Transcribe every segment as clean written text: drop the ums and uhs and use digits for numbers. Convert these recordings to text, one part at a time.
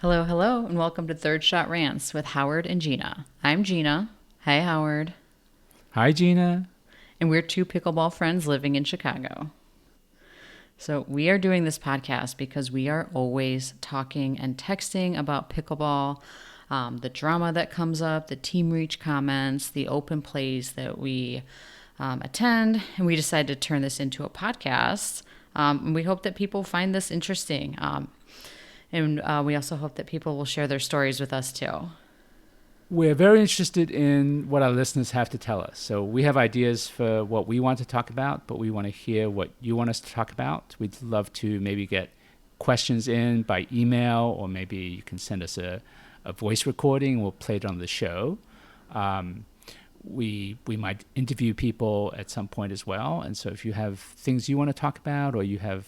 Hello, hello, and welcome to Third Shot Rants with Howard and Gina. I'm Gina. Hi, Howard. Hi, Gina. And we're two pickleball friends living in Chicago. So, we are doing this podcast because we are always talking and texting about pickleball, the drama that comes up, the team reach comments, the open plays that we attend. And we decided to turn this into a podcast. And we hope that people find this interesting. And we also hope that people will share their stories with us too. We're very interested in what our listeners have to tell us. So we have ideas for what we want to talk about, but we want to hear what you want us to talk about. We'd love to maybe get questions in by email, or maybe you can send us a voice recording. We'll play it on the show. We might interview people at some point as well. And so if you have things you want to talk about, or you have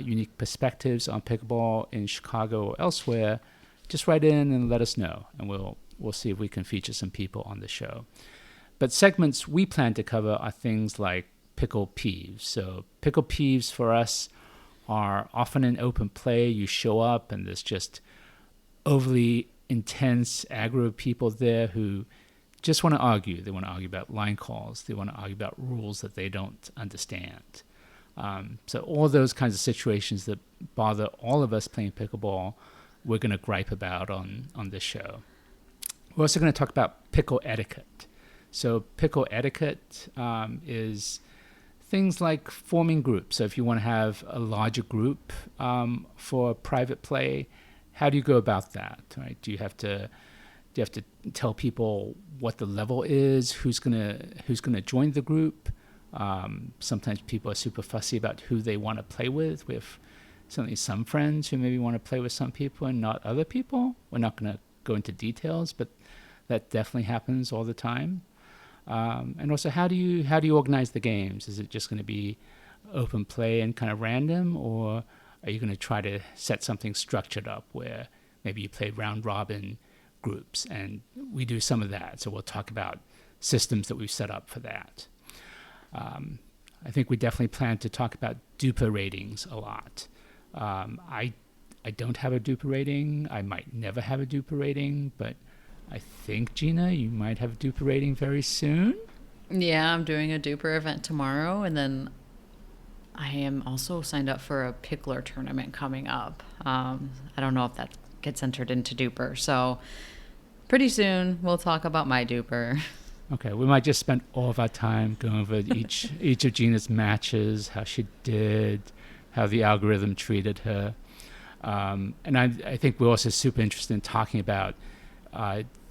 unique perspectives on pickleball in Chicago or elsewhere, just write in and let us know, and we'll see if we can feature some people on the show. But segments we plan to cover are things like Pickle Peeves. So Pickle Peeves for us are often in open play. You show up and there's just overly intense, aggro people there who just want to argue. They want to argue about line calls. They want to argue about rules that they don't understand. So all those kinds of situations that bother all of us playing pickleball, we're going to gripe about on this show. We're also going to talk about pickle etiquette. So pickle etiquette is things like forming groups. So if you want to have a larger group for private play, how do you go about that? Right? Do you have to tell people what the level is? Who's gonna join the group? Sometimes people are super fussy about who they want to play with. We have certainly some friends who maybe want to play with some people and not other people. We're not going to go into details, but that definitely happens all the time. And also, how do you organize the games? Is it just going to be open play and kind of random, or are you going to try to set something structured up where maybe you play round robin groups? And we do some of that, so we'll talk about systems that we've set up for that. I think we definitely plan to talk about duper ratings a lot. I don't have a duper rating. I might never have a duper rating, but I think, Gina, you might have a duper rating very soon. Yeah, I'm doing a duper event tomorrow, and then I am also signed up for a pickler tournament coming up. I don't know if that gets entered into duper, so pretty soon we'll talk about my duper. Okay, we might just spend all of our time going over each of Gina's matches, how she did, how the algorithm treated her. And I think we're also super interested in talking about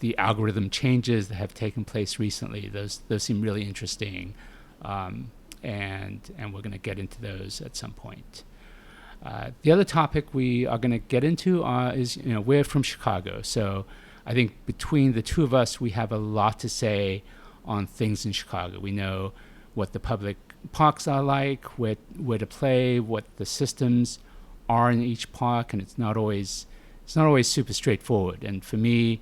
the algorithm changes that have taken place recently. Those seem really interesting, and we're going to get into those at some point. The other topic we are going to get into is, we're from Chicago, so I think between the two of us, we have a lot to say on things in Chicago. We know what the public parks are like, where to play, what the systems are in each park, and it's not always super straightforward. And for me,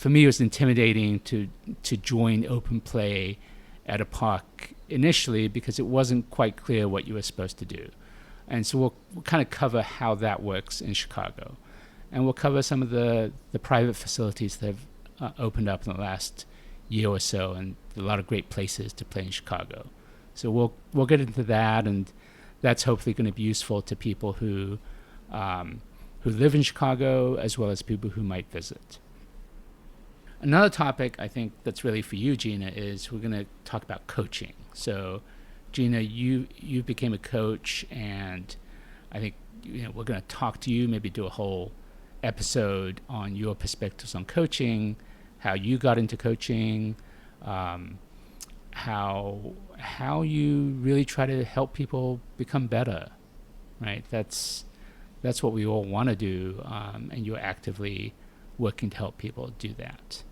it was intimidating to join open play at a park initially because it wasn't quite clear what you were supposed to do. And so we'll kind of cover how that works in Chicago. And we'll cover some of the private facilities that have opened up in the last year or so, and a lot of great places to play in Chicago. So we'll get into that, and that's hopefully going to be useful to people who live in Chicago as well as people who might visit. Another topic I think that's really for you, Gina, is we're going to talk about coaching. So, Gina, you became a coach, and I think we're going to talk to you, maybe do a whole episode on your perspectives on coaching, how you got into coaching, how you really try to help people become better, right? That's what we all want to do, and you're actively working to help people do that.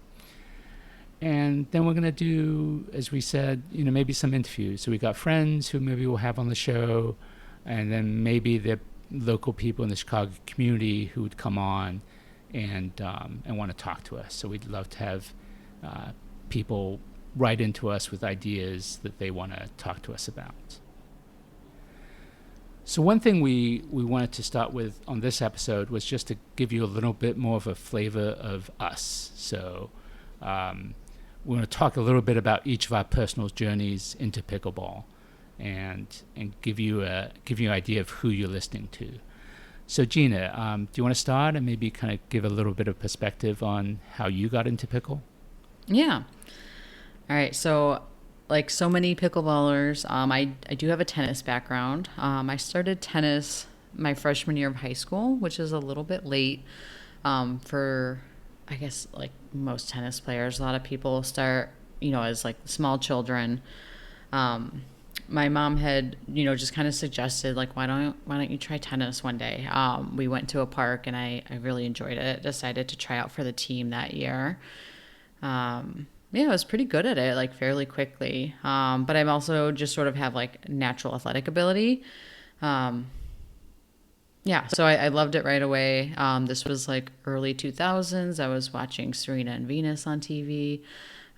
And then we're going to do, as we said, maybe some interviews. So we got friends who maybe we'll have on the show, and then maybe they're local people in the Chicago community who would come on and want to talk to us. So we'd love to have people write into us with ideas that they want to talk to us about. So one thing we wanted to start with on this episode was just to give you a little bit more of a flavor of us. So we're going to talk a little bit about each of our personal journeys into pickleball, and give you an idea of who you're listening to. So Gina, do you want to start and maybe kind of give a little bit of perspective on how you got into pickle? Yeah. All right. So, like so many pickleballers, I do have a tennis background. I started tennis my freshman year of high school, which is a little bit late for, I guess, like most tennis players. A lot of people start, as like small children. My mom had, just kind of suggested, like, why don't you try tennis one day? We went to a park and I really enjoyed it. Decided to try out for the team that year. I was pretty good at it, like fairly quickly. But I'm also just sort of have like natural athletic ability. So I loved it right away. This was like early 2000s. I was watching Serena and Venus on TV.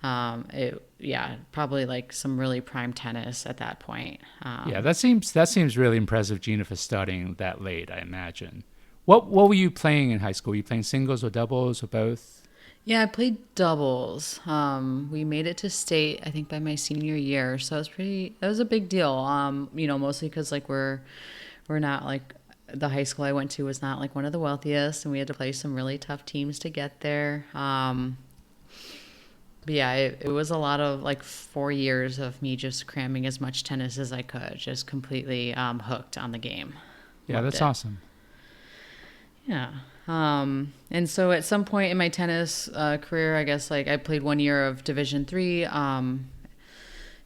Probably like some really prime tennis at that point. That seems really impressive, Gina, for starting that late, I imagine. What were you playing in high school? Were you playing singles or doubles or both? Yeah, I played doubles. We made it to state, I think, by my senior year, so that was a big deal. Mostly because like we're not like the high school I went to was not like one of the wealthiest, and we had to play some really tough teams to get there. It was a lot of like 4 years of me just cramming as much tennis as I could, just completely hooked on the game. Yeah, Loved that's it. awesome. Yeah. And so at some point in my tennis career, I guess like I played 1 year of Division III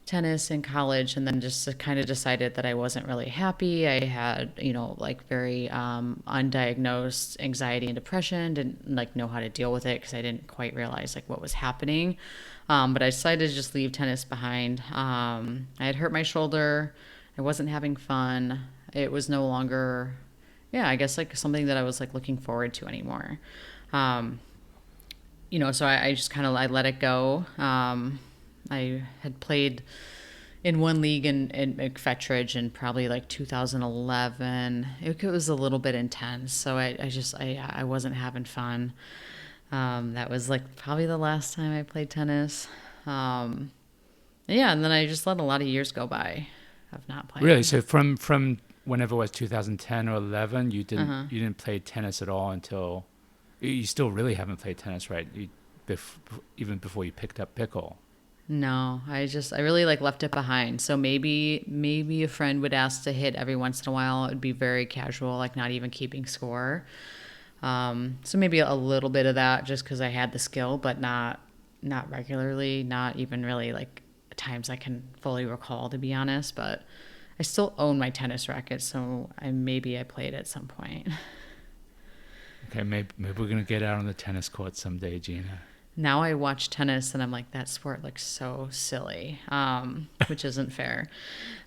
tennis in college, and then just kind of decided that I wasn't really happy. I had, like very undiagnosed anxiety and depression, didn't like know how to deal with it because I didn't quite realize like what was happening. But I decided to just leave tennis behind. I had hurt my shoulder. I wasn't having fun. It was no longer, I guess like something that I was like looking forward to anymore. So I just kind of, I let it go. I had played in one league in McFetridge in probably like 2011. It was a little bit intense, so I wasn't having fun. That was like probably the last time I played tennis. And then I just let a lot of years go by of not playing. Really? So from whenever it was 2010 or 11, you didn't play tennis at all until you still really haven't played tennis, right? Even before you picked up pickle. No, I really like left it behind. So maybe a friend would ask to hit every once in a while. It would be very casual, like not even keeping score. So maybe a little bit of that just because I had the skill, but not regularly, not even really like times I can fully recall, to be honest. But I still own my tennis racket, so maybe I played at some point. Okay, maybe we're gonna get out on the tennis court someday, Gina. Now I watch tennis and I'm like, that sport looks so silly, which isn't fair.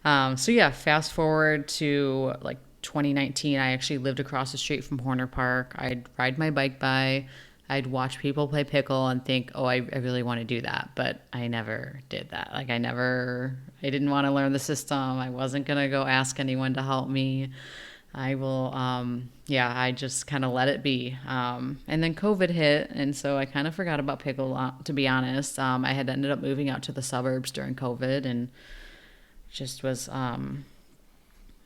Fast forward to like 2019, I actually lived across the street from Horner Park. I'd ride my bike by. I'd watch people play pickle and think, oh, I really want to do that. But I never did that. Like I didn't want to learn the system. I wasn't going to go ask anyone to help me. I will, I just kind of let it be. And then COVID hit, and so I kind of forgot about pickle, to be honest. I had ended up moving out to the suburbs during COVID and just was, kind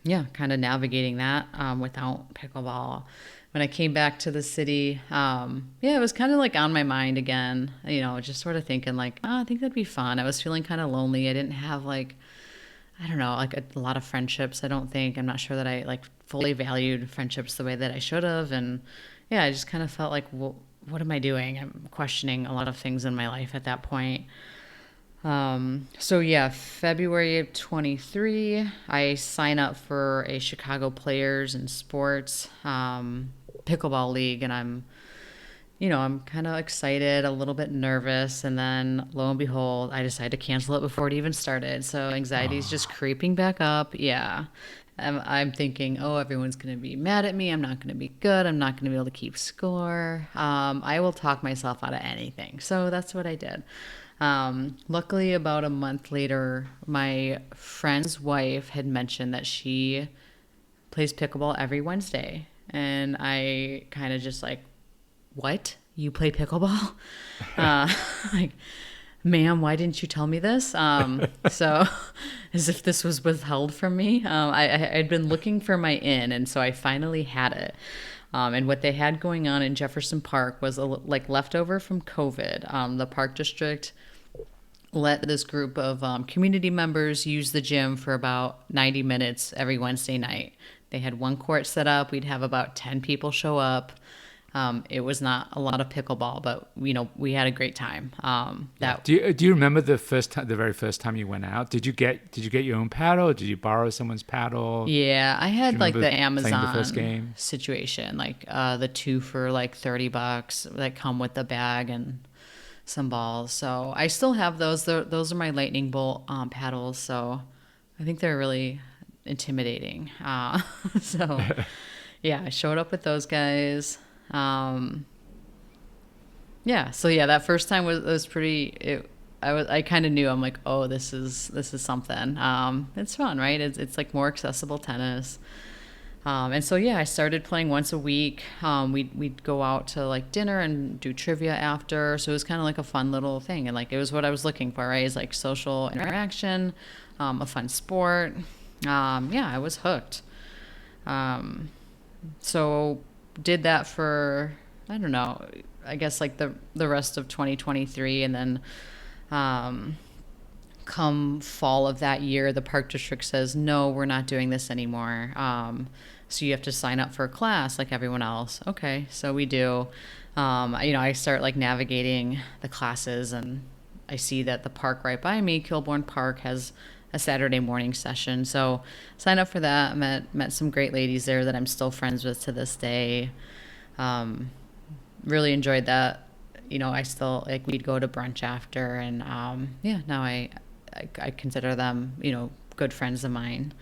of navigating that without pickleball. When I came back to the city, it was kind of like on my mind again, just sort of thinking like, oh, I think that'd be fun. I was feeling kind of lonely. I didn't have like, I don't know, like a lot of friendships. I'm not sure that I like fully valued friendships the way that I should have. And I just kind of felt like, well, what am I doing? I'm questioning a lot of things in my life at that point. February of 23, I sign up for a Chicago Players and Sports pickleball league, and I'm kind of excited, a little bit nervous, and then lo and behold, I decided to cancel it before it even started. So anxiety is just creeping back up. Yeah. I'm thinking, oh, everyone's going to be mad at me. I'm not going to be good. I'm not going to be able to keep score. I will talk myself out of anything. So that's what I did. Luckily, about a month later, my friend's wife had mentioned that she plays pickleball every Wednesday. And I kind of just like, what? You play pickleball? Like, ma'am, why didn't you tell me this? So as if this was withheld from me. I'd been looking for my in, and so I finally had it. And what they had going on in Jefferson Park was like leftover from COVID. The park district let this group of community members use the gym for about 90 minutes every Wednesday night. They had one court set up. We'd have about 10 people show up. It was not a lot of pickleball, but we had a great time. Do you remember the very first time you went out? Did you get your own paddle? Did you borrow someone's paddle? Yeah, I had like the Amazon the first game? situation, like the 2 for like $30 that come with the bag and some balls. So I still have those. Those are my lightning bolt paddles. So I think they're really intimidating. So yeah, I showed up with those guys. That first time was pretty. I kind of knew. I'm like, oh, this is something. It's fun, right? It's like more accessible tennis. And so I started playing once a week. We'd go out to like dinner and do trivia after. So it was kind of like a fun little thing, and like it was what I was looking for, right? It's like social interaction, a fun sport. I was hooked. So did that for, I don't know, I guess like the rest of 2023, and then come fall of that year, the park district says, no, we're not doing this anymore. So you have to sign up for a class like everyone else. Okay, so we do. I start like navigating the classes, and I see that the park right by me, Kilbourne Park, has a Saturday morning session. So signed up for that. Met some great ladies there that I'm still friends with to this day. Really enjoyed that. I still like, we'd go to brunch after, and now I consider them good friends of mine.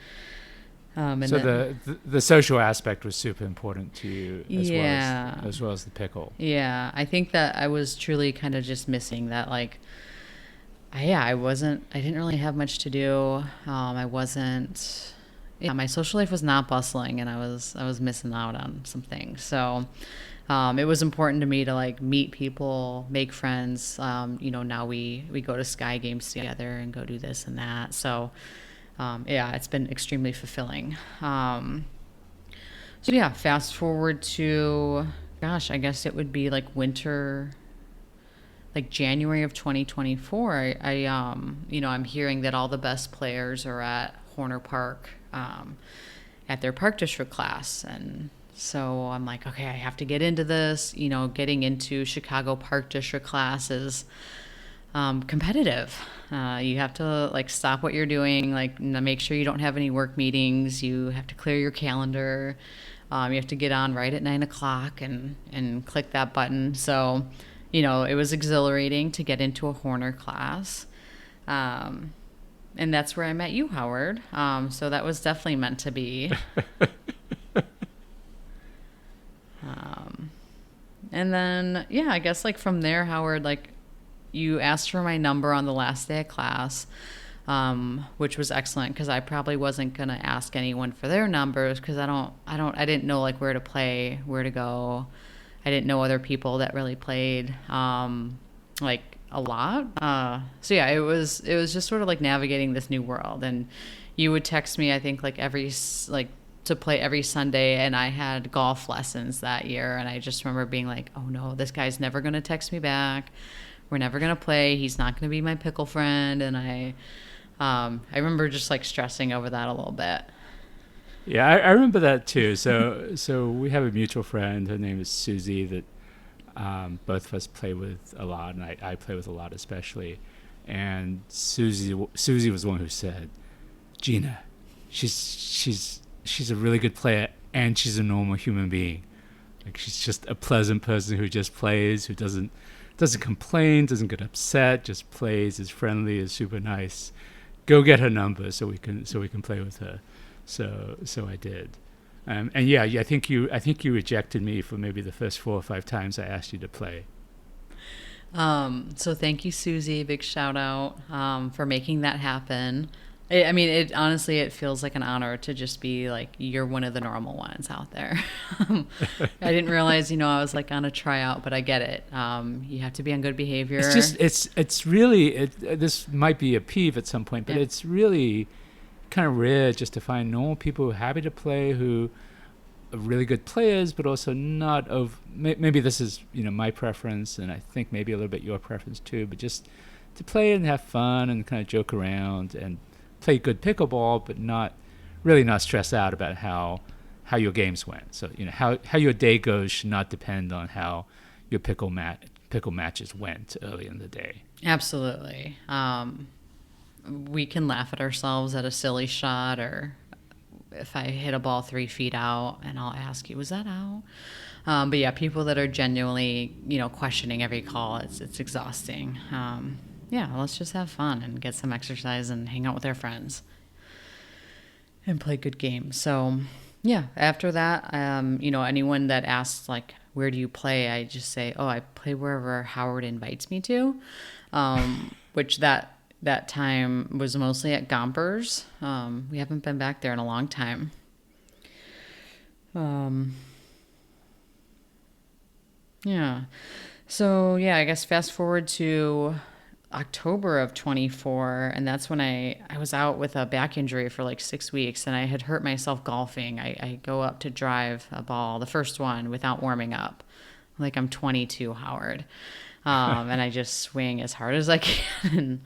And so then, the social aspect was super important to you as well as the pickle. Yeah, I think that I was truly kind of just missing that, like, I didn't really have much to do. My social life was not bustling, and I was missing out on some things. So it was important to me to like meet people, make friends. Now we go to Sky games together and go do this and that. So it's been extremely fulfilling. Fast forward to, gosh, I guess it would be like winter, like January of 2024. I'm hearing that all the best players are at Horner Park at their park district class. And so I'm like, okay, I have to get into this. Getting into Chicago Park District class is competitive. You have to like stop what you're doing, like make sure you don't have any work meetings. You have to clear your calendar. You have to get on right at 9:00 and click that button. So, it was exhilarating to get into a Horner class. And that's where I met you, Howard. So that was definitely meant to be. And then, I guess like from there, Howard, like you asked for my number on the last day of class, which was excellent because I probably wasn't going to ask anyone for their numbers because I didn't know like where to play, where to go. I didn't know other people that really played, like a lot. It was just sort of like navigating this new world. And you would text me, I think like to play every Sunday, and I had golf lessons that year, and I just remember being like, oh no, this guy's never going to text me back. We're never going to play. He's not going to be my pickle friend. And I remember just like stressing over that a little bit. Yeah, I remember that too. So we have a mutual friend. Her name is Susie that both of us play with a lot, and I play with a lot especially. And Susie was the one who said, Gina, she's a really good player, and she's a normal human being. Like she's just a pleasant person who just plays, who doesn't complain, doesn't get upset, just plays, is friendly, is super nice. Go get her number so we can play with her. So I did. I think you rejected me for maybe the first 4 or 5 times I asked you to play. So thank you, Susie. Big shout out for making that happen. I mean, it honestly, it feels like an honor to just be like, you're one of the normal ones out there. I didn't realize, I was like on a tryout, but I get it. You have to be on good It's behavior. just it's really this might be a peeve at some point, but Yeah. it's really kind of rare just to find normal people who are happy to play, who are really good players, but also not of. Maybe this is my preference, and I think maybe a little bit your preference too. But just to play and have fun and kind of joke around and play good pickleball, but not stress out about how your games went. So how your day goes should not depend on how your pickle matches went early in the day. Absolutely. We can laugh at ourselves at a silly shot, or if I hit a ball 3 feet out, and I'll ask you, was that out? But yeah, people that are genuinely, questioning every call, it's exhausting. Yeah, let's just have fun and get some exercise and hang out with our friends and play good games. So yeah, after that, anyone that asks like, where do you play? I just say, oh, I play wherever Howard invites me to, which that time was mostly at Gompers. We haven't been back there in a long time. Yeah. So yeah, I guess fast forward to October of 24, and that's when I was out with a back injury for like 6 weeks, and I had hurt myself golfing. I go up to drive a ball, the first one, without warming up. Like I'm 22, Howard. And I just swing as hard as I can and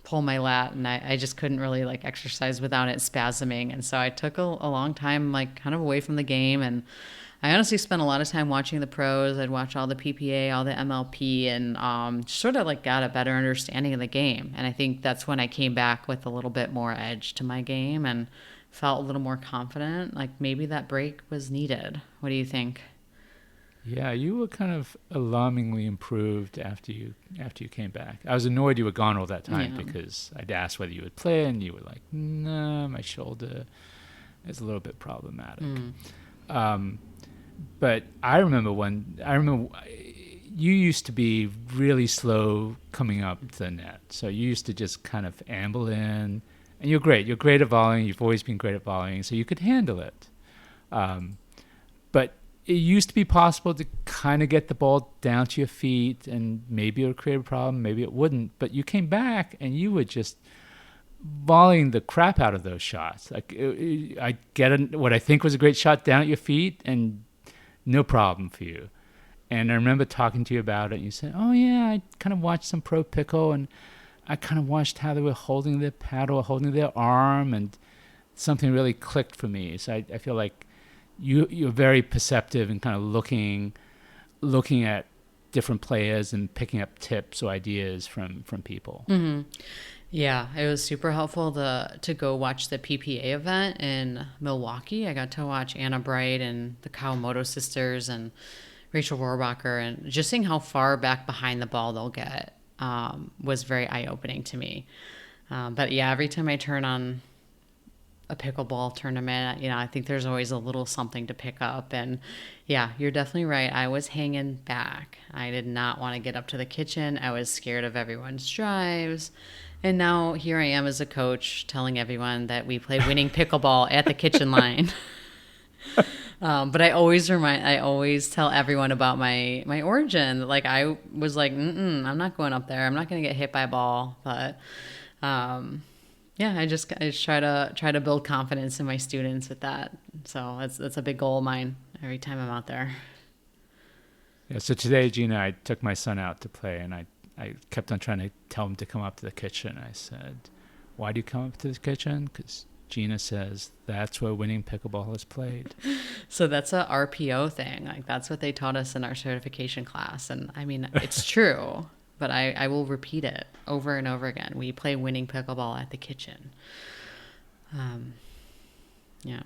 pull my lat, and I just couldn't really like exercise without it spasming. And so I took a long time like kind of away from the game, and I honestly spent a lot of time watching the pros. I'd watch all the PPA, all the MLP, and sort of like got a better understanding of the game. And I think that's when I came back with a little bit more edge to my game and felt a little more confident. Like maybe that break was needed. What do you think? Yeah, you were kind of alarmingly improved after you came back. I was annoyed you were gone all that time Yeah. because I'd asked whether you would play, and you were like, "No, my shoulder is a little bit problematic." But I remember you used to be really slow coming up the net. So you used to just kind of amble in, and you're great. You're great at volleying. You've always been great at volleying, so you could handle it. But it used to be possible to kind of get the ball down to your feet, and maybe it would create a problem, maybe it wouldn't. But you came back, and you were just volleying the crap out of those shots. Like I get what I think was a great shot down at your feet, and no problem for you. And I remember talking to you about it, and you said, "Oh yeah, I kind of watched some pro pickle, and I kind of watched how they were holding their paddle, holding their arm, and something really clicked for me." So I feel like you're very perceptive and kind of looking at different players and picking up tips or ideas from people. Mm-hmm. Yeah, it was super helpful to go watch the PPA event in Milwaukee. I got to watch Anna Bright and the Kawamoto sisters and Rachel Rohrbacher, and just seeing how far back behind the ball they'll get was very eye-opening to me. But yeah, every time I turn on a pickleball tournament, I think there's always a little something to pick up. And yeah, you're definitely right. I was hanging back. I did not want to get up to the kitchen. I was scared of everyone's drives. And now here I am as a coach telling everyone that we play winning pickleball at the kitchen line. But I always tell everyone about my origin. Like I was like, I'm not going up there. I'm not going to get hit by a ball. But yeah, I just try to build confidence in my students with that. So that's a big goal of mine every time I'm out there. Yeah. So today, Gina, I took my son out to play, and I kept on trying to tell him to come up to the kitchen. I said, "Why do you come up to the kitchen?" Because Gina says that's where winning pickleball is played. So that's a RPO thing. Like that's what they taught us in our certification class. And I mean, it's true, but I will repeat it over and over again. We play winning pickleball at the kitchen. Yeah.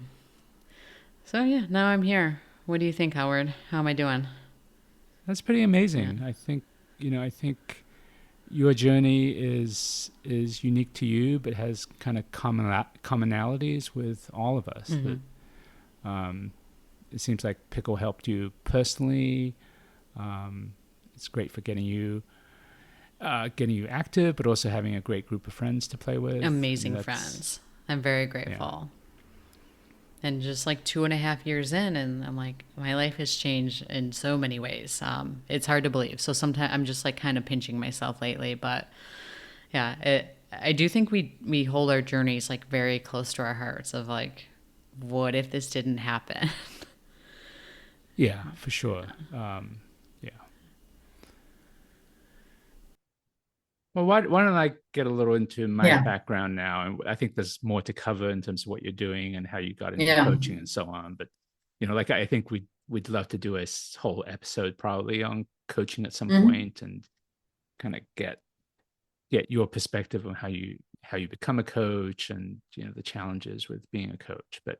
So yeah, now I'm here. What do you think, Howard? How am I doing? That's pretty amazing. Yeah. I think your journey is unique to you, but has kind of commonalities with all of us. Mm-hmm. That it seems like pickle helped you personally. It's great for getting you getting you active, but also having a great group of friends to play with. I mean, Amazing that's friends. I'm very yeah, grateful. And just like 2.5 years in, and I'm like, my life has changed in so many ways. It's hard to believe. So sometimes I'm just like kind of pinching myself lately, but yeah, I do think we hold our journeys like very close to our hearts of like, what if this didn't happen? yeah, for sure. Yeah. Well, why don't I get a little into my Yeah. background now? And I think there's more to cover in terms of what you're doing and how you got into Yeah. coaching and so on. But like I think we'd love to do a whole episode probably on coaching at some Hmm. point and kind of get your perspective on how you become a coach and the challenges with being a coach. But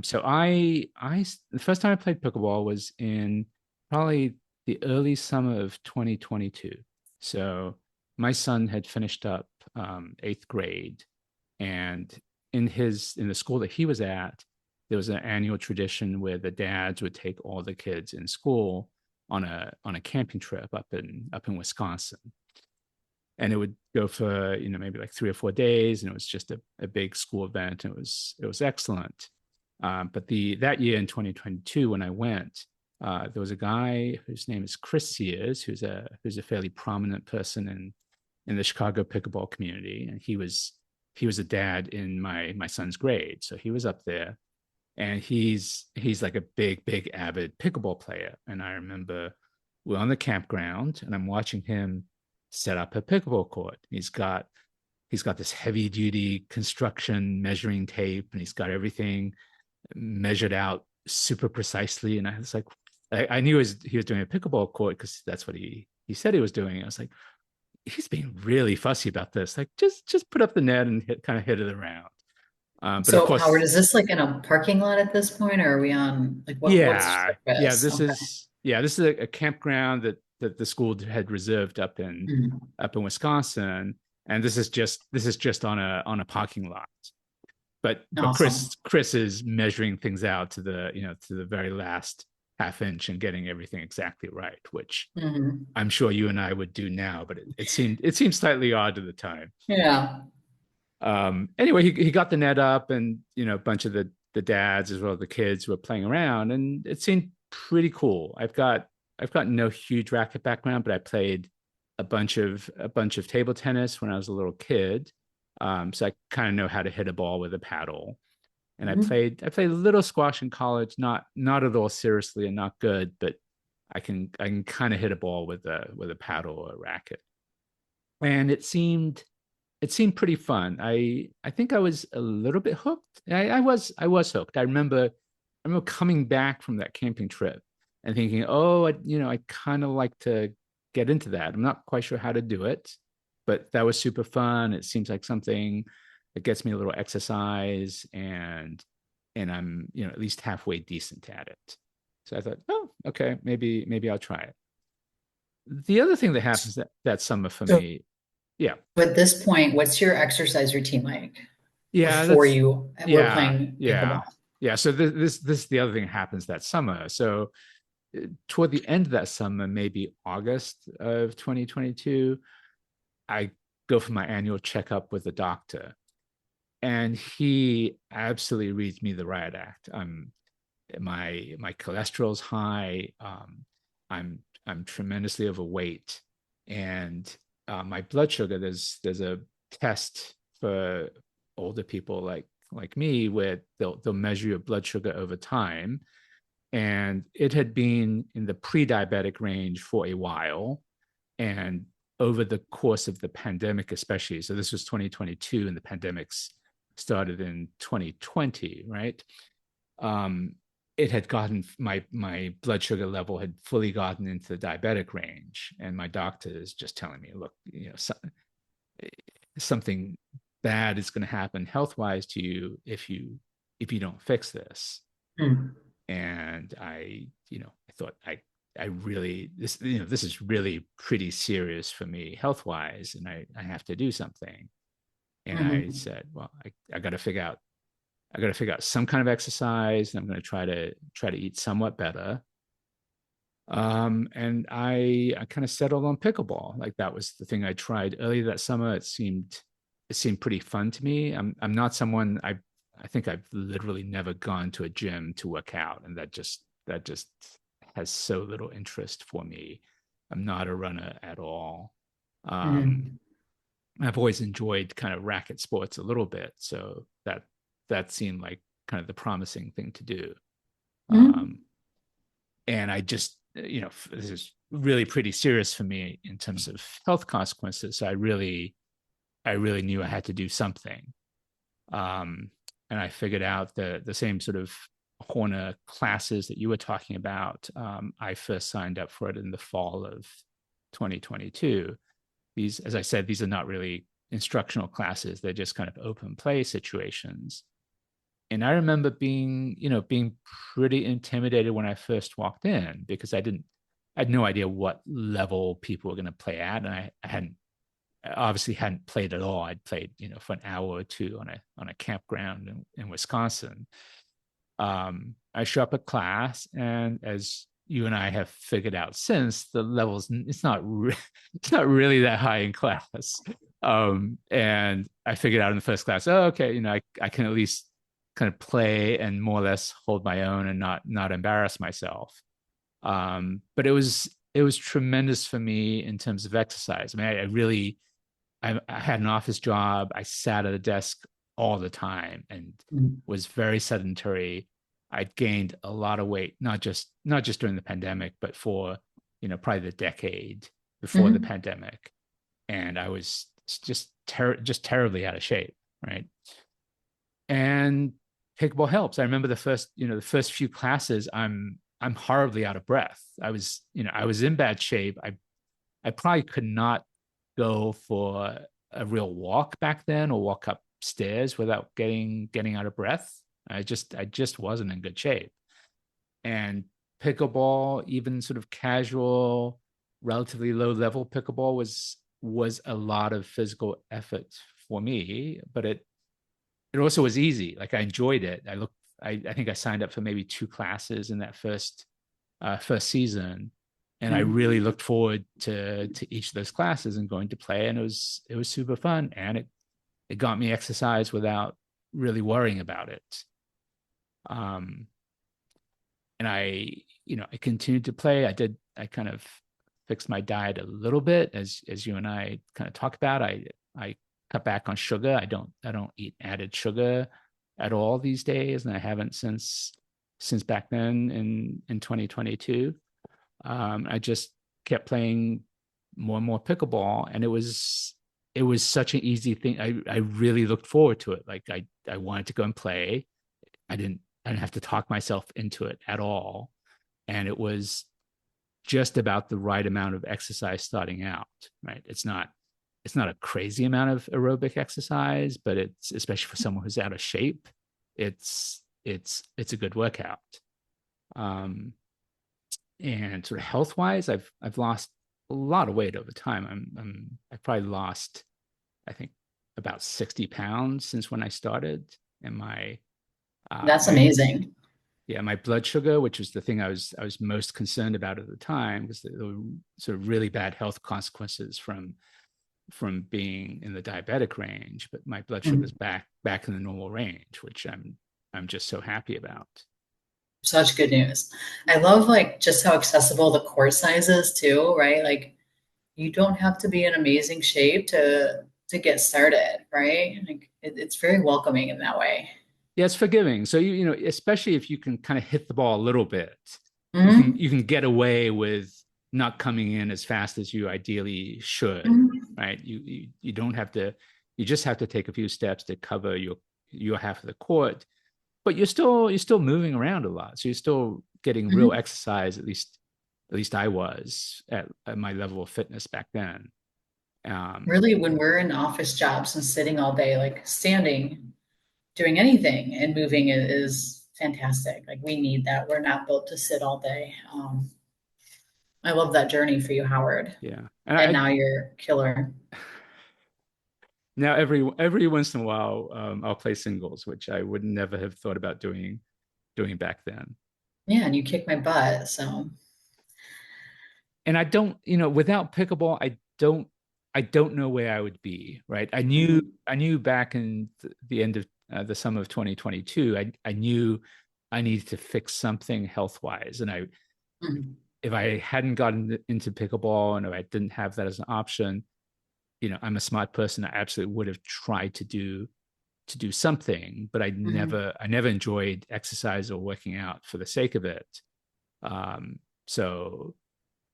so the first time I played pickleball was in probably the early summer of 2022. So my son had finished up eighth grade, and in the school that he was at, there was an annual tradition where the dads would take all the kids in school on a camping trip up in Wisconsin, and it would go for maybe like 3 or 4 days, and it was just a big school event, and it was excellent. But that year in 2022 when I went, there was a guy whose name is Chris Sears, who's a fairly prominent person in the Chicago pickleball community, and he was a dad in my son's grade, so he was up there, and he's like a big avid pickleball player. And I remember we're on the campground, and I'm watching him set up a pickleball court. He's got this heavy duty construction measuring tape, and he's got everything measured out super precisely. And I was like, I knew he was doing a pickleball court because that's what he said he was doing. I was like, he's being really fussy about this. Like, just put up the net and kind of hit it around. But of So Howard, course, is this like in a parking lot at this point, or are we on like what's the yeah, yeah. purpose? This Okay. is yeah, this is a campground that the school had reserved Mhm. up in Wisconsin, and this is just on a parking lot. But Awesome. Chris is measuring things out to the very last half inch and getting everything exactly right, which Hmm. I'm sure you and I would do now, but it seemed slightly odd at the time. Yeah. Anyway, he got the net up, and a bunch of the dads as well as the kids were playing around, and it seemed pretty cool. I've got no huge racket background, but I played a bunch of table tennis when I was a little kid, so I kind of know how to hit a ball with a paddle. And Mhm. I played a little squash in college, not at all seriously and not good, but I can kind of hit a ball with a paddle or a racket. And it seemed pretty fun. I think I was a little bit hooked. I was hooked. I remember coming back from that camping trip and thinking, oh, I kind of like to get into that. I'm not quite sure how to do it, but that was super fun. It seems like something that gets me a little exercise, and I'm at least halfway decent at it. So I thought, oh, okay, maybe I'll try it. The other thing that happens that summer for So me, yeah, at this point, what's your exercise routine like yeah, before that's you were yeah, playing yeah, pickleball? yeah. So this is the other thing that happens that summer. So toward the end of that summer, maybe August of 2022, I go for my annual checkup with the doctor, and he absolutely reads me the riot act. My cholesterol's high. I'm tremendously overweight, and my blood sugar. There's a test for older people like me where they'll measure your blood sugar over time, and it had been in the pre-diabetic range for a while, and over the course of the pandemic especially, so this was 2022 and the pandemics started in 2020, right? um, it had gotten my blood sugar level had fully gotten into the diabetic range, and my doctor is just telling me, look, something bad is going to happen health wise to you if you don't fix this. Hmm. And I thought I really this is really pretty serious for me health wise, and I have to do something. And I Hmm. said, well, I got to figure out some kind of exercise, and I'm going to try to eat somewhat better. And I kind of settled on pickleball. Like that was the thing I tried earlier that summer. It seemed pretty fun to me. I'm not someone I think I've literally never gone to a gym to work out, and that just has so little interest for me. I'm not a runner at all. Um, Mm. I've always enjoyed kind of racket sports a little bit, so that seemed like kind of the promising thing to do. Mm. Um, and I just, this is really pretty serious for me in terms of health consequences. So I really knew I had to do something. Um, and I figured out the same sort of Horner classes that you were talking about. I first signed up for it in the fall of 2022. These, as I said, these are not really instructional classes. They're just kind of open play situations. And I remember being pretty intimidated when I first walked in because I had no idea what level people were going to play at. And I obviously hadn't played at all. I'd played, for an hour or two on a campground in Wisconsin. I show up at class, and as you and I have figured out since, the levels it's not really that high in class. And I figured out in the first class, oh, okay, I can at least kind of play and more or less hold my own and not embarrass myself. But it was tremendous for me in terms of exercise. I mean, I had an office job. I sat at a desk all the time and Mm. was very sedentary. I'd gained a lot of weight, not just during the pandemic, but for probably the decade before the Mm. pandemic, and I was just terribly out of shape, right? And pickleball helps. I remember the first few classes, I'm horribly out of breath. I was in bad shape. I probably could not go for a real walk back then or walk upstairs without getting out of breath. I just wasn't in good shape. And pickleball, even sort of casual, relatively low level pickleball was a lot of physical effort for me, but it also was easy. Like I enjoyed it. I think I signed up for maybe two classes in that first season, and I really Mm. looked forward to each of those classes and going to play. And it was super fun, and it got me exercise without really worrying about it. Um, and I continued to play. I kind of fixed my diet a little bit as you and I kind of talk about. I cut back on sugar. I don't eat added sugar at all these days, and I haven't since back then in 2022. I just kept playing more and more pickleball, and it was such an easy thing. I really looked forward to it. Like I wanted to go and play. I didn't have to talk myself into it at all, and it was just about the right amount of exercise starting out. Right, it's not a crazy amount of aerobic exercise, but it's, especially for someone who's out of shape, it's a good workout. Um, and sort of health wise, I've lost a lot of weight over time. I've probably lost, I think, about 60 pounds since when I started. And That's my amazing. yeah, my blood sugar, which was the thing I was most concerned about at the time, because there were sort of really bad health consequences from being in the diabetic range. But my blood sugar is Mm. back in the normal range, which I'm just so happy about. Such good news. I love like just how accessible the course size is too, right? Like you don't have to be in amazing shape to get started, right? Like it's very welcoming in that way. Yeah, it's forgiving. So especially if you can kind of hit the ball a little bit, you can Hmm. you can get away with not coming in as fast as you ideally should, Hmm. right? You don't have to. You just have to take a few steps to cover your half of the court, but you're still moving around a lot, so you're still getting real Hmm. exercise. At least I was at my level of fitness back then. Um, Really, when we're in office jobs and sitting all day, like standing, doing anything and moving is fantastic. Like we need that. We're not built to sit all day. I love that journey for you, Howard. yeah, and And I now you're killer. now every once in a while I'll play singles, which I would never have thought about doing back then. Yeah, and you kick my butt. So and I don't, without pickleball, I don't know where I would be, right? I knew back in the end of the summer of 2022, I knew I needed to fix something health wise, and Mhm. if I hadn't gotten into pickleball and if I didn't have that as an option, I'm a smart person. I absolutely would have tried to do something, but I Mhm. never I never enjoyed exercise or working out for the sake of it. So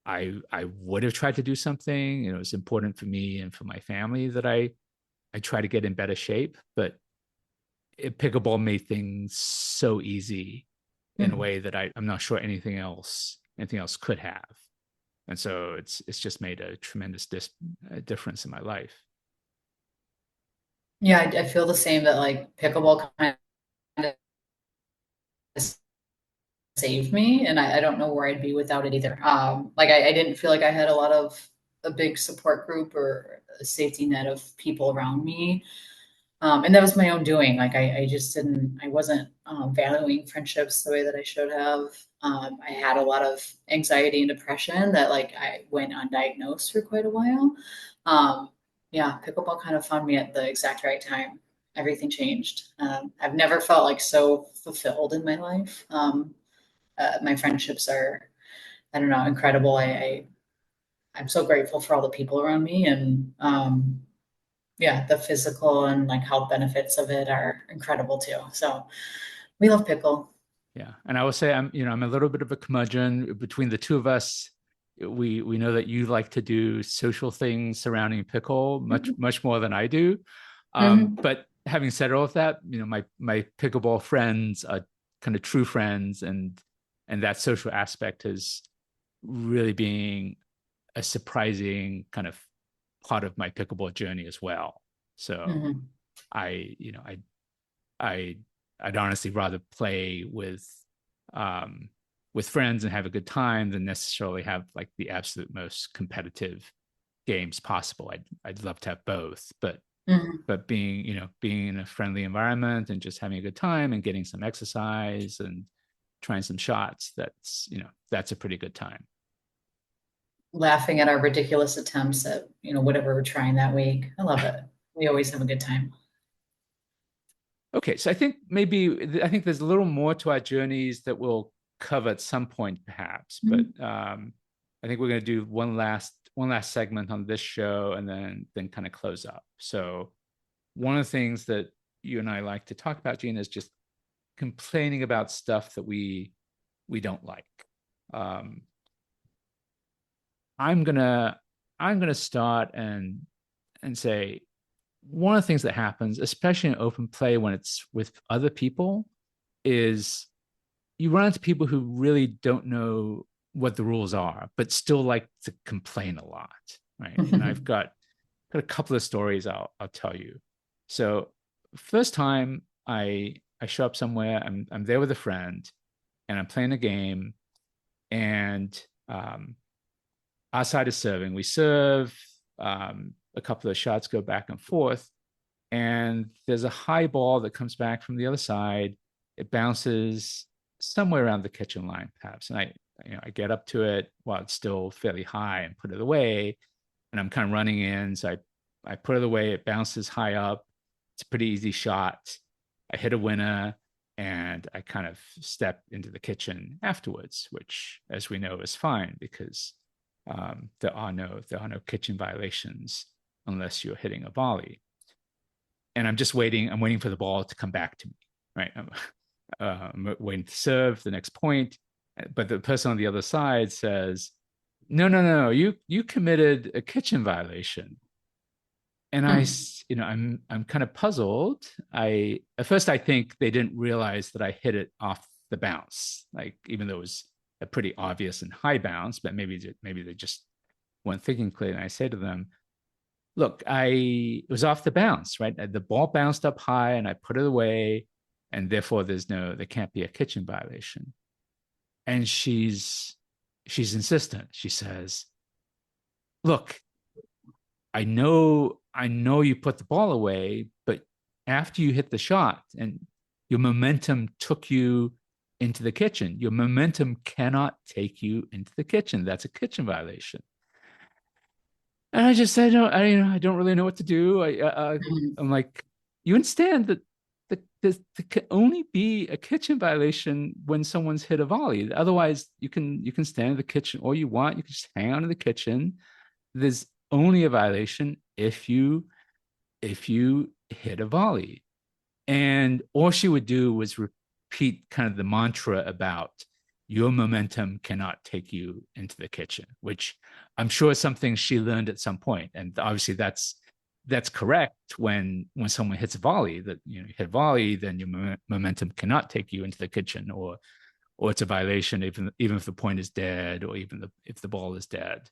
I would have tried to do something. It's important for me and for my family that I try to get in better shape, but pickleball made things so easy in a Mhm. way that I'm not sure anything else could have. And so it's just made a tremendous difference in my life. Yeah, I feel the same that like pickleball kind of saved me, and I don't know where I'd be without it either. Like I didn't feel like I had a big support group or a safety net of people around me. And that was my own doing. Like I just didn't, I wasn't valuing friendships the way that I should have. I had a lot of anxiety and depression that like I went undiagnosed for quite a while. Um, yeah, pickleball kind of found me at the exact right time. Everything changed. I've never felt like so fulfilled in my life. My friendships are, I don't know, incredible. I'm so grateful for all the people around me, and yeah, the physical and like health benefits of it are incredible too. So we love pickle. Yeah, and I will say I'm a little bit of a curmudgeon. Between the two of us, we know that you like to do social things surrounding pickle much more than I do. Mhm. But having said all of that, my pickleball friends are kind of true friends, and that social aspect is really being a surprising kind of part of my pickleball journey as well. So Mhm. I, you know, I I'd honestly rather play um with friends and have a good time than necessarily have like the absolute most competitive games possible. I'd love to have both, Mhm. but being in a friendly environment and just having a good time and getting some exercise and trying some shots, that's a pretty good time. Laughing at our ridiculous attempts at, whatever we're trying that week. I love it. We always have a good time. Okay, so I think there's a little more to our journeys that we'll cover at some point, perhaps. But Mhm. I think we're going to do one last segment on this show, and then kind of close up. So one of the things that you and I like to talk about, Gina, is just complaining about stuff that we don't like. Um, I'm gonna I'm gonna start and say one of the things that happens, especially in open play when it's with other people, is you run into people who really don't know what the rules are, but still like to complain a lot, right? And I've got a couple of stories I'll tell you. So first time I show up somewhere, I'm there with a friend, and I'm playing a game, and our side is serving. We serve, a couple of shots go back and forth, and there's a high ball that comes back from the other side. It bounces somewhere around the kitchen line, perhaps. And I get up to it while it's still fairly high and put it away. And I'm kind of running in. So I put it away. It bounces high up. It's a pretty easy shot. I hit a winner, and I kind of step into the kitchen afterwards, which, as we know, is fine because there are no kitchen violations unless you're hitting a volley. And I'm just waiting. I'm waiting for the ball to come back to me, right? I'm waiting to serve the next point, but the person on the other side says, "No, no, no, you committed a kitchen violation." And I'm kind of puzzled. I At first I think they didn't realize that I hit it off the bounce, like even though it was a pretty obvious and high bounce, but maybe they just weren't thinking clearly. And I say to them, look, it was off the bounce, right? The ball bounced up high and I put it away, and therefore there can't be a kitchen violation. And she's insistent. She says, look, I know you put the ball away, but after you hit the shot and your momentum took you into the kitchen. Your momentum cannot take you into the kitchen. That's a kitchen violation. And I just said, I don't really know what to do. Mhm. I'm like, you understand that there can only be a kitchen violation when someone's hit a volley. Otherwise, you can stand in the kitchen all you want. You can just hang out in the kitchen. There's only a violation if you hit a volley. And all she would do was repeat kind of the mantra about your momentum cannot take you into the kitchen, which I'm sure is something she learned at some point. And obviously that's correct when someone hits a volley, that you hit a volley, then your momentum cannot take you into the kitchen, or it's a violation even if the point is dead, or even if the ball is dead.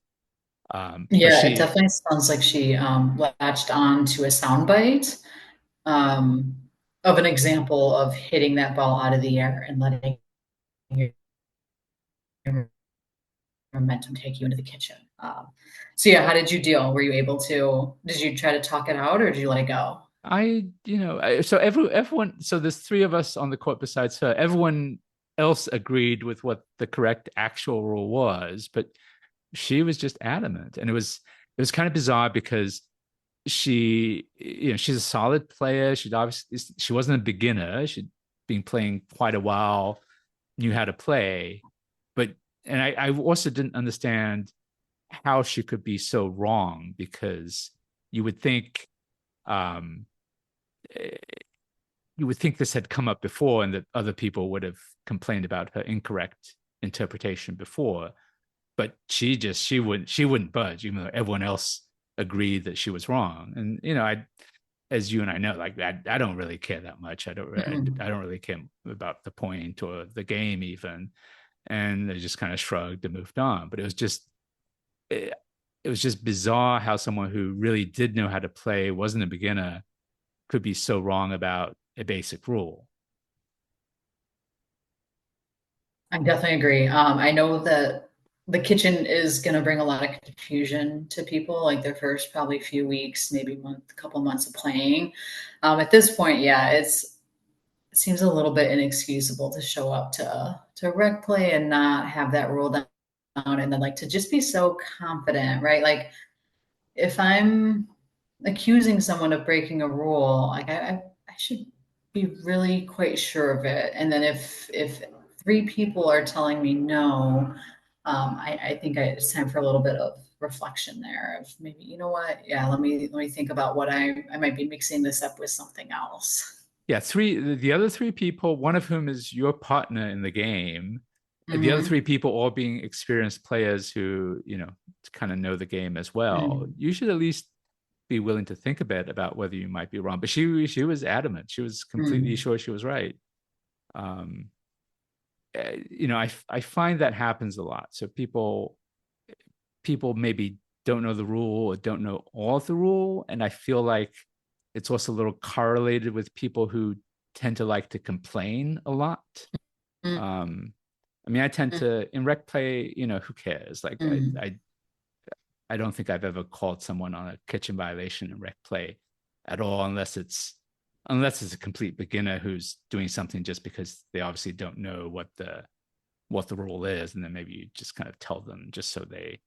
But Yeah, it she definitely sounds like she latched on to a soundbite um, of an example of hitting that ball out of the air and letting your momentum take you into the kitchen. So yeah, how did you deal? Were you able to? Did you try to talk it out, or did you let it go? so everyone, so there's three of us on the court besides her. Everyone else agreed with what the correct actual rule was, but she was just adamant, and it was kind of bizarre because she's a solid player. She wasn't a beginner. She'd been playing quite a while, knew how to play, but and I also didn't understand how she could be so wrong, because you would think um you would think this had come up before and that other people would have complained about her incorrect interpretation before, but she wouldn't budge, even though everyone else agreed that she was wrong. And I as you and I know, like I don't really care that much. Mhm. I don't really care about the point or the game even. And they just kind of shrugged and moved on. But it, it was just bizarre how someone who really did know how to play, wasn't a beginner, could be so wrong about a basic rule. I definitely agree. I know that the kitchen is going to bring a lot of confusion to people, like their first probably few weeks, maybe couple months of playing. At this point, yeah, it seems a little bit inexcusable to show up to rec play and not have that rule down, and then like to just be so confident, right? Like if I'm accusing someone of breaking a rule, like I should be really quite sure of it. And then if three people are telling me no, I think it's time for a little bit of reflection there of maybe, you know what? Yeah, let me think about what I might be mixing this up with something else. Yeah, the other three people, one of whom is your partner in the game, the other three Hmm. people all being experienced players who, kind of know the game as well. Hmm. You should at least be willing to think a bit about whether you might be wrong. But she was adamant. She was completely Hmm. sure she was right. Um, I find that happens a lot. So people maybe don't know the rule or don't know all of the rule, and I feel like it's also a little correlated with people who tend to like to complain a lot. um I mean, I tend to, in rec play, who cares? Like Hmm. I don't think I've ever called someone on a kitchen violation in rec play at all, unless it's a complete beginner who's doing something just because they obviously don't know what the rule is, and then maybe you just kind of tell them just so they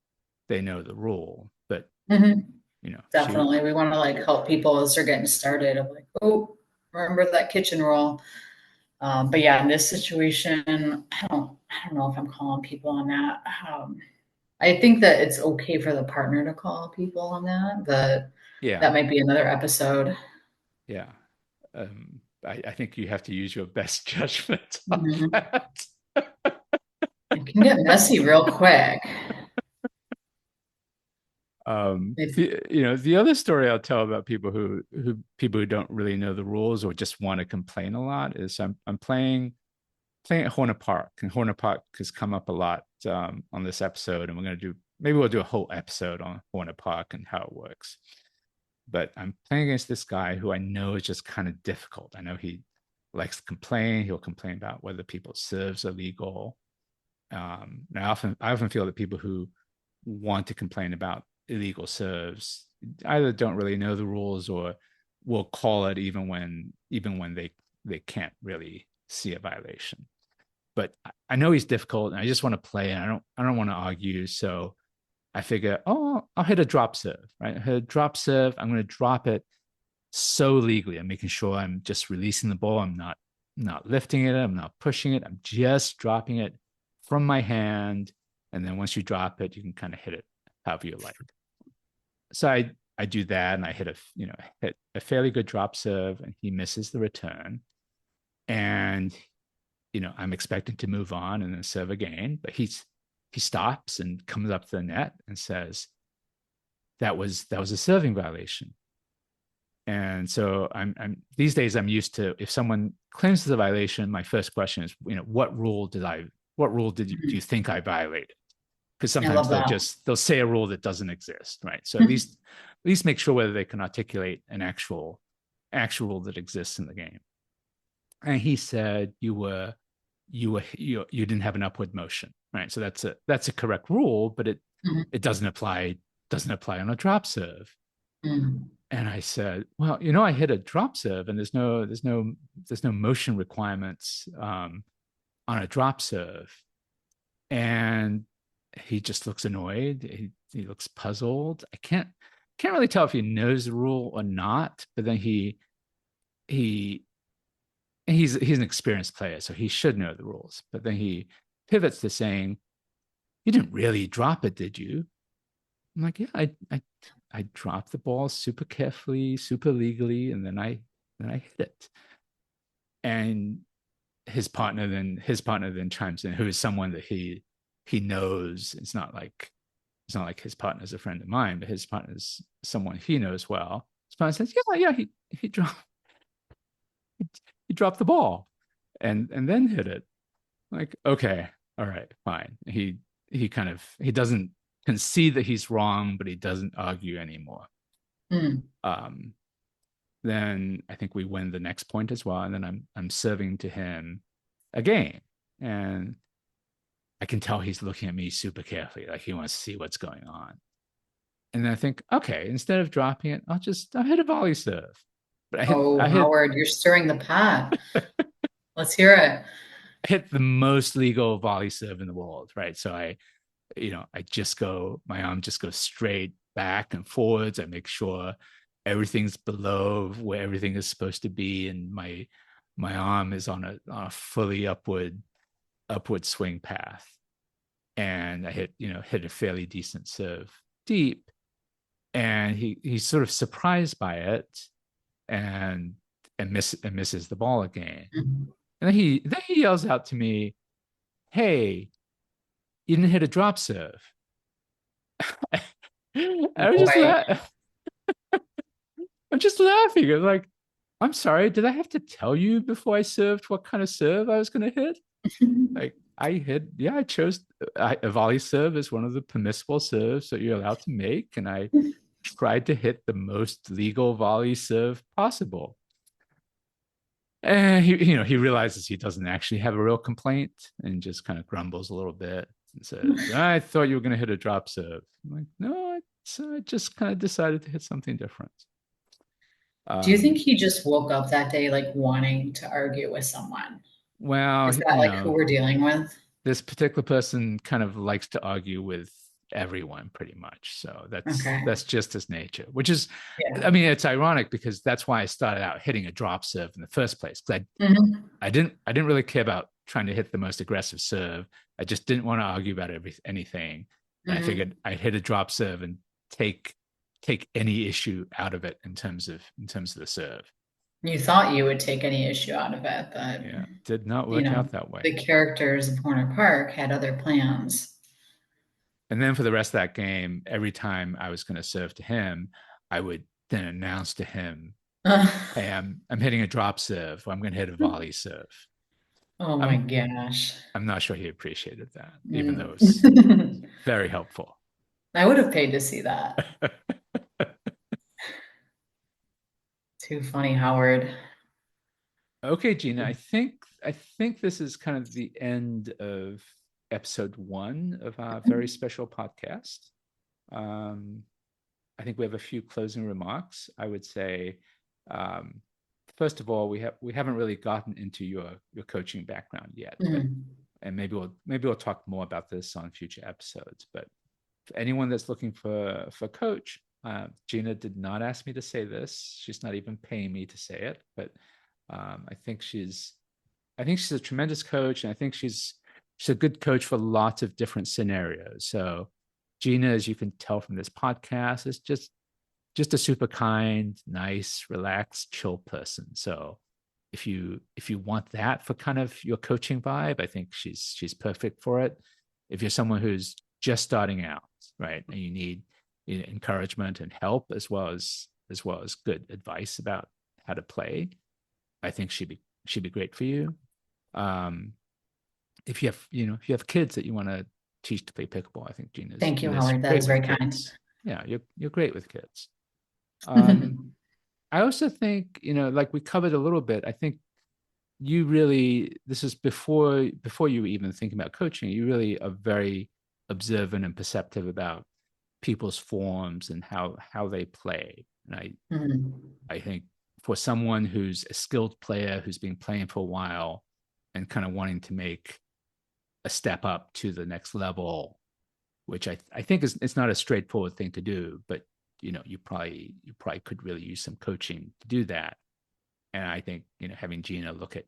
know the rule. But Hmm. she Definitely. We want to like help people as they're getting started of like, oh, remember that kitchen rule. But yeah, in this situation, I don't know if I'm calling people on that. I think that it's okay for the partner to call people on that, but Yeah, that might be another episode. yeah. I think you have to use your best judgment on Mhm. that. It can get messy real quick. If, The other story I'll tell about people who don't really know the rules or just want to complain a lot is I'm playing at Horner Park, and Horner Park has come up a lot on this episode, and maybe we'll do a whole episode on Horner Park and how it works. But I'm playing against this guy who I know is just kind of difficult. I know he likes to complain. He'll complain about whether people's serves are legal. And I often feel that people who want to complain about illegal serves either don't really know the rules or will call it even when they can't really see a violation. but I know he's difficult and I just want to play and I don't want to argue. So I figure, oh, I'll hit a drop serve, right? I hit a drop serve. I'm going to drop it so legally. I'm making sure I'm just releasing the ball. I'm not lifting it. I'm not pushing it. I'm just dropping it from my hand. And then once you drop it, you can kind of hit it however you like. So I do that and I hit a fairly good drop serve and he misses the return. And I'm expecting to move on and then serve again, but he stops and comes up to the net and says, that was a serving violation. And so I'm these days I'm used to, if someone claims it's a violation, my first question is, what rule do you think I violated? Because sometimes they'll say a rule that doesn't exist, right? So at least make sure whether they can articulate an actual rule that exists in the game. And he said you didn't have an upward motion, right? So that's a correct rule, but it doesn't apply on a drop serve. And I said, well, I hit a drop serve and there's no motion requirements on a drop serve. And he just looks annoyed. He looks puzzled. I can't really tell if he knows the rule or not, but then he's an experienced player, so he should know the rules. But then he pivots to saying, you didn't really drop it, did you? I'm like, yeah, I dropped the ball super carefully, super legally, and then I hit it. And his partner then chimes in, who is someone that he knows. It's not like his partner's a friend of mine, but his partner's someone he knows well. His partner says, yeah, he dropped the ball and then hit it. Like, okay, all right, fine. He doesn't concede that he's wrong, but he doesn't argue anymore. Then I think we win the next point as well, and then I'm serving to him again, and I can tell he's looking at me super carefully, like he wants to see what's going on. And then I think, okay, instead of dropping it, I'll hit a volley serve. But Howard, you're stirring the pot. Let's hear it. I hit the most legal volley serve in the world, right? So my arm just goes straight back and forwards. I make sure everything's below where everything is supposed to be, and my arm is on a fully upward swing path. And I hit a fairly decent serve deep, and he's sort of surprised by it and misses the ball again. And then he yells out to me, "Hey, you didn't hit a drop serve." I'm just laughing. I'm like, I'm sorry, did I have to tell you before I served what kind of serve I was going to hit? Like, I chose a volley serve as one of the permissible serves that you're allowed to make, and I tried to hit the most legal volley serve possible. And he realizes he doesn't actually have a real complaint and just kind of grumbles a little bit and says, I thought you were going to hit a drop serve. I'm like, no, I just kind of decided to hit something different. Do you think he just woke up that day like wanting to argue with someone? Well, is that like who we're dealing with? This particular person kind of likes to argue with everyone pretty much. So that's just his nature, which is, I mean, it's ironic because that's why I started out hitting a drop serve in the first place. Because I didn't really care about trying to hit the most aggressive serve. I just didn't want to argue about anything. And I figured I'd hit a drop serve and take any issue out of it in terms of the serve. You thought you would take any issue out of it, but did not work out that way. The characters of Corner Park had other plans. And then for the rest of that game, every time I was going to serve to him, I would then announce to him, "Hey, I'm hitting a drop serve. Or I'm going to hit a volley serve." Oh my gosh! I'm not sure he appreciated that, even though it was very helpful. I would have paid to see that. Too funny, Howard. Okay, Gina, I think this is kind of the end of episode 1 of our very special podcast. I think we have a few closing remarks. I would say, first of all, we haven't really gotten into your coaching background yet. But and maybe we'll talk more about this on future episodes. But for anyone that's looking for coach, Gina did not ask me to say this. She's not even paying me to say it, but I think she's a tremendous coach, and I think she's a good coach for lots of different scenarios. So Gina, as you can tell from this podcast, is just a super kind, nice, relaxed, chill person. So if you want that for kind of your coaching vibe, I think she's perfect for it. If you're someone who's just starting out, right, and you need encouragement and help as well as good advice about how to play, I think she'd be great for you. Um, if you have kids that you want to teach to play pickleball, I think Thank you, Gina's Howard. That great is with very kind. kids. Yeah, you're great with kids. Um, I also think, like we covered a little bit, I think you really, this is before you even think about coaching, you really are very observant and perceptive about people's forms and how they play. And Mhm. I think for someone who's a skilled player who's been playing for a while and kind of wanting to make a step up to the next level, which I think is it's not a straightforward thing to do, but you probably could really use some coaching to do that. And I think having Gina look at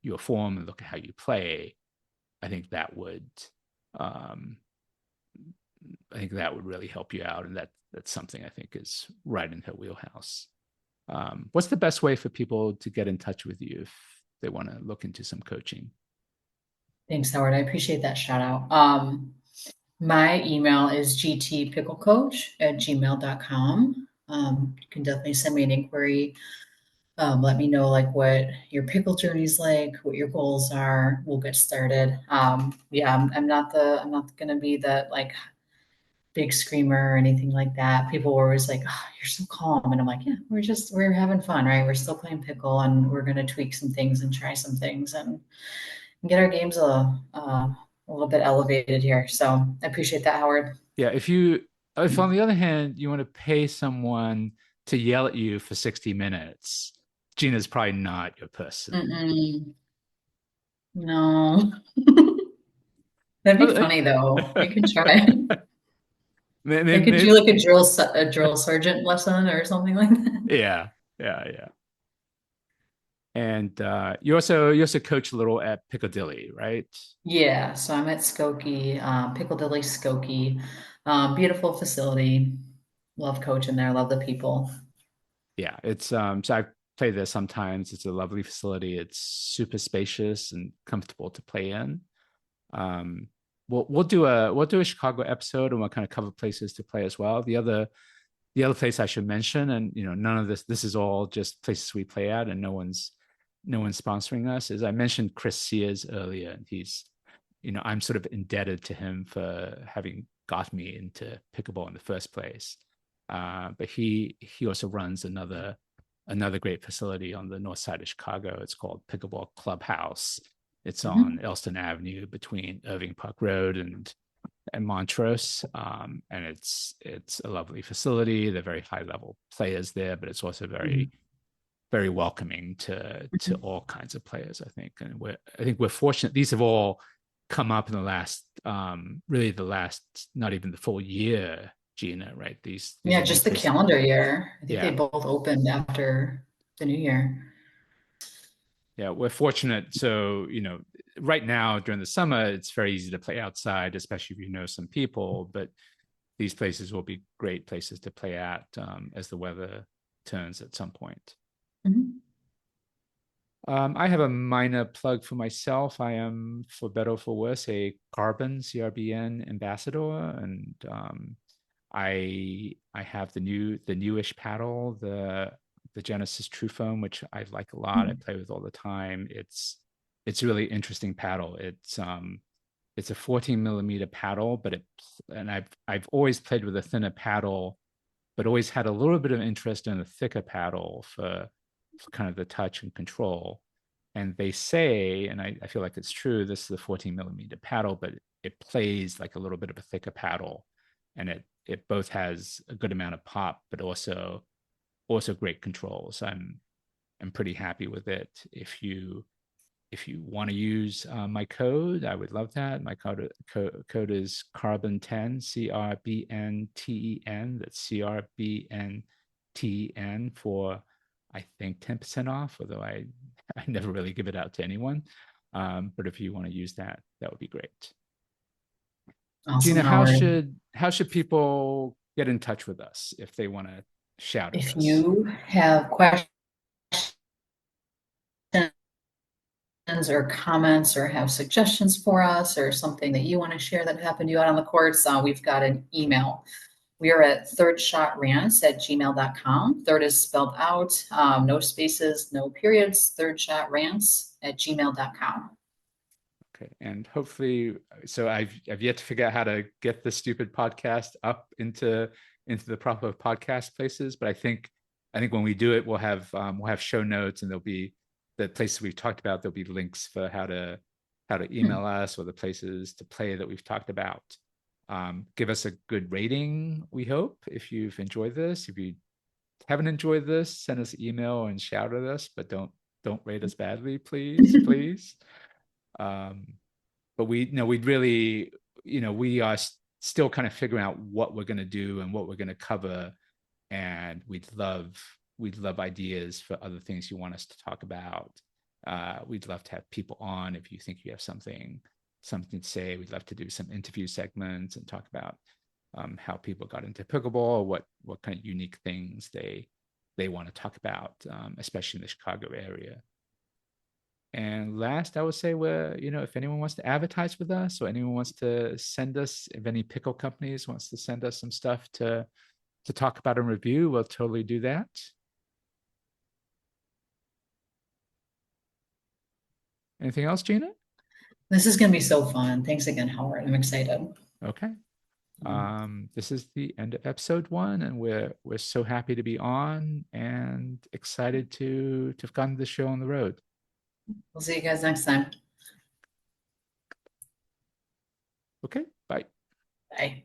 your form and look at how you play, I think that would um, really help you out, and that's something I think is right in her wheelhouse. What's the best way for people to get in touch with you if they want to look into some coaching? Thanks, Howard. I appreciate that shout out. My email is gtpicklecoach@gmail.com. You can definitely send me an inquiry. Let me know like what your pickle journey's like, what your goals are. We'll get started. Yeah, I'm not gonna be that like big screamer or anything like that. People were always like, "Oh, you're so calm," and I'm like, "Yeah, we're having fun, right? We're still playing pickle, and we're gonna tweak some things and try some things and get our games a little bit elevated here." So I appreciate that, Howard. Yeah, if on the other hand you want to pay someone to yell at you for 60 minutes, Gina's probably not your person. Mm-mm, no, that'd be Well, funny though. We can try. I could maybe, do like a drill sergeant lesson or something like that. yeah, yeah. And you also coach a little at Piccadilly, right? Yeah, so I'm at Skokie, Piccadilly Skokie. Beautiful facility. Love coaching there. Love the people. Yeah, it's so I play there sometimes. It's a lovely facility. It's super spacious and comfortable to play in. Um, we'll do a Chicago episode, and we'll kind of cover places to play as well. The other place I should mention, and none of this is all just places we play at, and no one's sponsoring us. Is I mentioned Chris Sears earlier, and I'm sort of indebted to him for having got me into pickleball in the first place. But he also runs another great facility on the north side of Chicago. It's called Pickleball Clubhouse. It's on Mhm. Elston Avenue between Irving Park Road and Montrose. And it's a lovely facility. They're very high level players there, but it's also very Mhm. very welcoming to Mhm. all kinds of players. I think we're fortunate. These have all come up in the last really the last not even the full year, Gina. Right? These Yeah, are new just the places. calendar year. I think they Yeah, both opened after the new year. yeah, we're fortunate. So right now during the summer, it's very easy to play outside, especially if you know some people. But these places will be great places to play at as the weather turns at some point. Mhm. I have a minor plug for myself. I am, for better or for worse, a CRBN ambassador, and I have the newish paddle, the Genesis True Foam, which I like a lot. I Mhm. play with all the time. It's a really interesting paddle. It's a 14 millimeter paddle, and I've always played with a thinner paddle, but always had a little bit of interest in a thicker paddle for kind of the touch and control. And they say, and I feel like it's true, this is a 14 millimeter paddle, but it plays like a little bit of a thicker paddle. And it both has a good amount of pop, but also great control. So I'm pretty happy with it. If you want to use my code, I would love that. My code is carbon10, CRBNTEN. That's CRBNTEN for, I think, 10% off, although I never really give it out to anyone. But if you want to use that, that would be great. Awesome, Gina, Howard. how should people get in touch with us if they want to shout at If us? you have questions or comments or have suggestions for us or something that you want to share that happened to you out on the courts, we've got an email. We are at thirdshotrants@gmail.com. Third is spelled out, no spaces, no periods, thirdshotrants@gmail.com. Okay, and hopefully, so I've yet to figure out how to get the stupid podcast up into the proper podcast places, but I think when we do it, we'll have show notes, and there'll be the places we've talked about. There'll be links for how to email us, or the places to play that we've talked about. Give us a good rating, we hope, if you've enjoyed this. If you haven't enjoyed this, send us an email and shout at us, but don't rate us badly, please, please. But we'd really, we are still kind of figuring out what we're going to do and what we're going to cover, and we'd love ideas for other things you want us to talk about. We'd love to have people on if you think you have something to say. We'd love to do some interview segments and talk about how people got into pickleball, what kind of unique things they want to talk about, especially in the Chicago area. And last, I would say, if anyone wants to advertise with us, or anyone wants to send us, if any pickle companies wants to send us some stuff to talk about and review, we'll totally do that. Anything else, Gina? This is going to be so fun. Thanks again, Howard. I'm excited. Okay. This is the end of episode 1, and we're so happy to be on and excited to have gotten the show on the road. We'll see you guys next time. Okay, bye. Bye.